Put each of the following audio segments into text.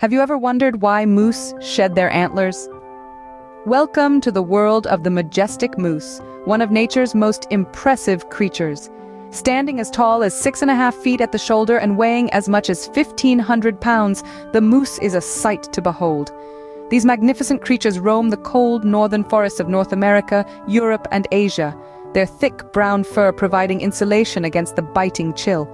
Have you ever wondered why moose shed their antlers? Welcome to the world of the majestic moose, one of nature's most impressive creatures. Standing as tall as 6.5 feet at the shoulder and weighing as much as 1,500 pounds, the moose is a sight to behold. These magnificent creatures roam the cold northern forests of North America, Europe, and Asia, their thick brown fur providing insulation against the biting chill.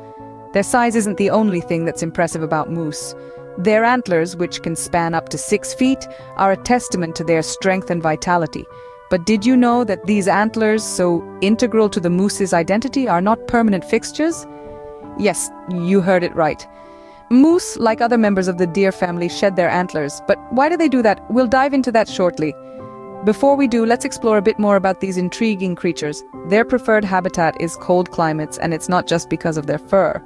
Their size isn't the only thing that's impressive about moose. Their antlers, which can span up to 6 feet, are a testament to their strength and vitality. But did you know that these antlers, so integral to the moose's identity, are not permanent fixtures? Yes, you heard it right. Moose, like other members of the deer family, shed their antlers. But why do they do that? We'll dive into that shortly. Before we do, let's explore a bit more about these intriguing creatures. Their preferred habitat is cold climates, and it's not just because of their fur.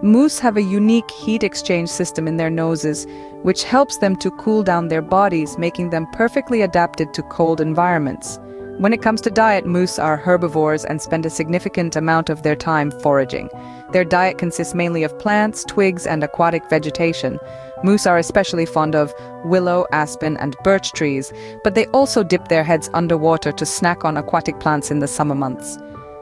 Moose have a unique heat exchange system in their noses, which helps them to cool down their bodies, making them perfectly adapted to cold environments. When it comes to diet, moose are herbivores and spend a significant amount of their time foraging. Their diet consists mainly of plants, twigs, and aquatic vegetation. Moose are especially fond of willow, aspen, and birch trees, but they also dip their heads underwater to snack on aquatic plants in the summer months.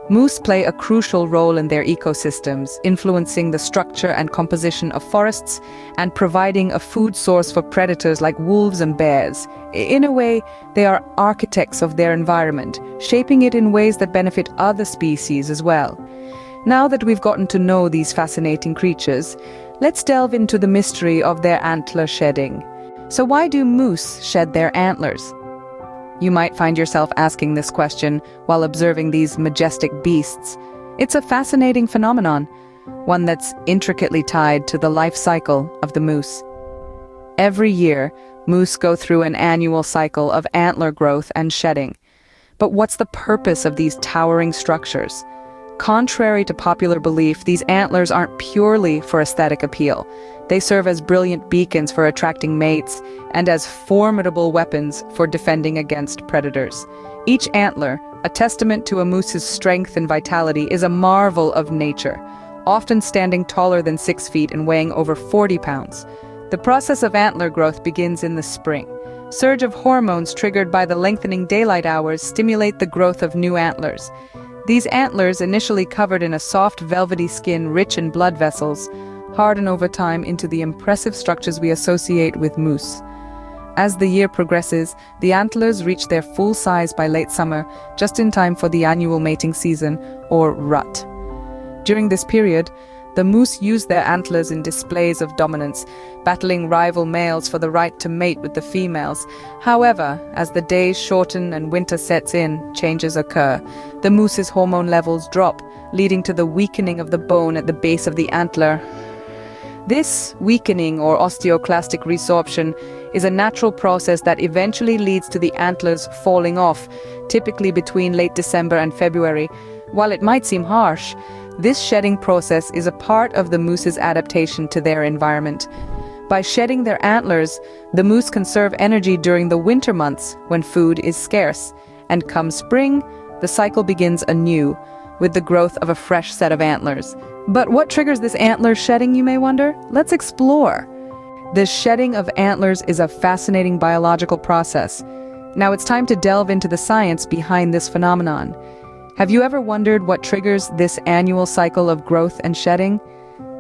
Moose play a crucial role in their ecosystems, influencing the structure and composition of forests and providing a food source for predators like wolves and bears. In a way, they are architects of their environment, shaping it in ways that benefit other species as well. Now that we've gotten to know these fascinating creatures, let's delve into the mystery of their antler shedding. So why do moose shed their antlers? You might find yourself asking this question while observing these majestic beasts. It's a fascinating phenomenon, one that's intricately tied to the life cycle of the moose. Every year, moose go through an annual cycle of antler growth and shedding. But what's the purpose of these towering structures? Contrary to popular belief, these antlers aren't purely for aesthetic appeal. They serve as brilliant beacons for attracting mates and as formidable weapons for defending against predators. Each antler, a testament to a moose's strength and vitality, is a marvel of nature, often standing taller than 6 feet and weighing over 40 pounds. The process of antler growth begins in the spring. Surge of hormones triggered by the lengthening daylight hours stimulate the growth of new antlers. These antlers, initially covered in a soft velvety skin rich in blood vessels, harden over time into the impressive structures we associate with moose. As the year progresses, the antlers reach their full size by late summer, just in time for the annual mating season, or rut. During this period, the moose use their antlers in displays of dominance, battling rival males for the right to mate with the females. However, as the days shorten and winter sets in, changes occur. The moose's hormone levels drop, leading to the weakening of the bone at the base of the antler. This weakening, or osteoclastic resorption, is a natural process that eventually leads to the antlers falling off, typically between late December and February. While it might seem harsh, this shedding process is a part of the moose's adaptation to their environment. By shedding their antlers, the moose conserve energy during the winter months when food is scarce. And come spring, the cycle begins anew, with the growth of a fresh set of antlers. But what triggers this antler shedding, you may wonder? Let's explore. The shedding of antlers is a fascinating biological process. Now it's time to delve into the science behind this phenomenon. Have you ever wondered what triggers this annual cycle of growth and shedding?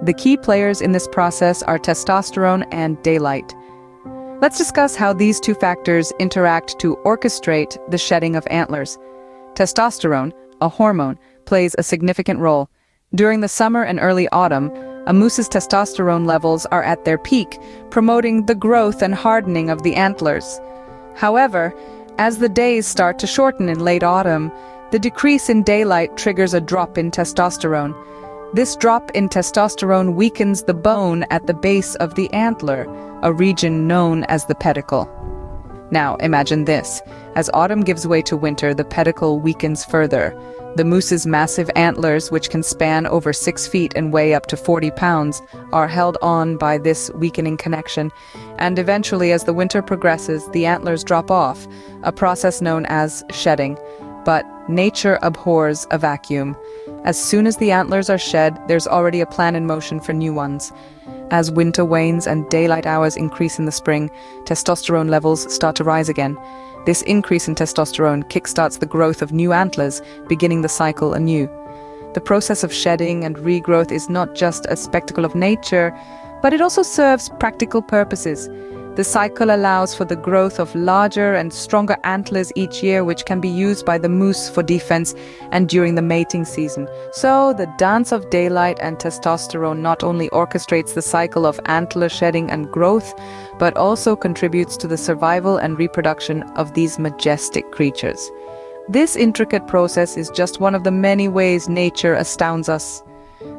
The key players in this process are testosterone and daylight. Let's discuss how these two factors interact to orchestrate the shedding of antlers. Testosterone, a hormone, plays a significant role. During the summer and early autumn, a moose's testosterone levels are at their peak, promoting the growth and hardening of the antlers. However, as the days start to shorten in late autumn, the decrease in daylight triggers a drop in testosterone. This drop in testosterone weakens the bone at the base of the antler, a region known as the pedicle. Now, imagine this. As autumn gives way to winter, the pedicle weakens further. The moose's massive antlers, which can span over 6 feet and weigh up to 40 pounds, are held on by this weakening connection. And eventually, as the winter progresses, the antlers drop off, a process known as shedding. But nature abhors a vacuum. As soon as the antlers are shed, there's already a plan in motion for new ones. As winter wanes and daylight hours increase in the spring, testosterone levels start to rise again. This increase in testosterone kickstarts the growth of new antlers, beginning the cycle anew. The process of shedding and regrowth is not just a spectacle of nature, but it also serves practical purposes. The cycle allows for the growth of larger and stronger antlers each year, which can be used by the moose for defense and during the mating season. So, the dance of daylight and testosterone not only orchestrates the cycle of antler shedding and growth, but also contributes to the survival and reproduction of these majestic creatures. This intricate process is just one of the many ways nature astounds us.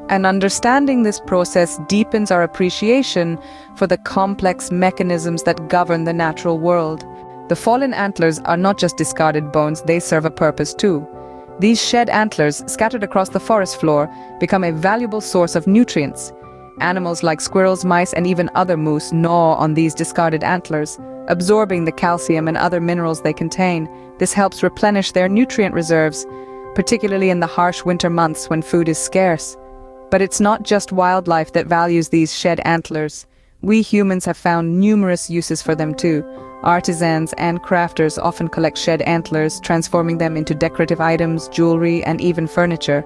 And understanding this process deepens our appreciation for the complex mechanisms that govern the natural world. The fallen antlers are not just discarded bones, they serve a purpose too. These shed antlers, scattered across the forest floor, become a valuable source of nutrients. Animals like squirrels, mice, and even other moose gnaw on these discarded antlers, absorbing the calcium and other minerals they contain. This helps replenish their nutrient reserves, particularly in the harsh winter months when food is scarce. But it's not just wildlife that values these shed antlers. We humans have found numerous uses for them too. Artisans and crafters often collect shed antlers, transforming them into decorative items, jewelry, and even furniture.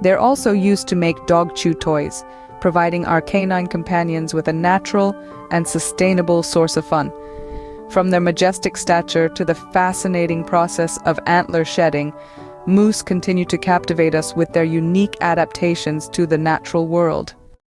They're also used to make dog chew toys, providing our canine companions with a natural and sustainable source of fun. From their majestic stature to the fascinating process of antler shedding, moose continue to captivate us with their unique adaptations to the natural world.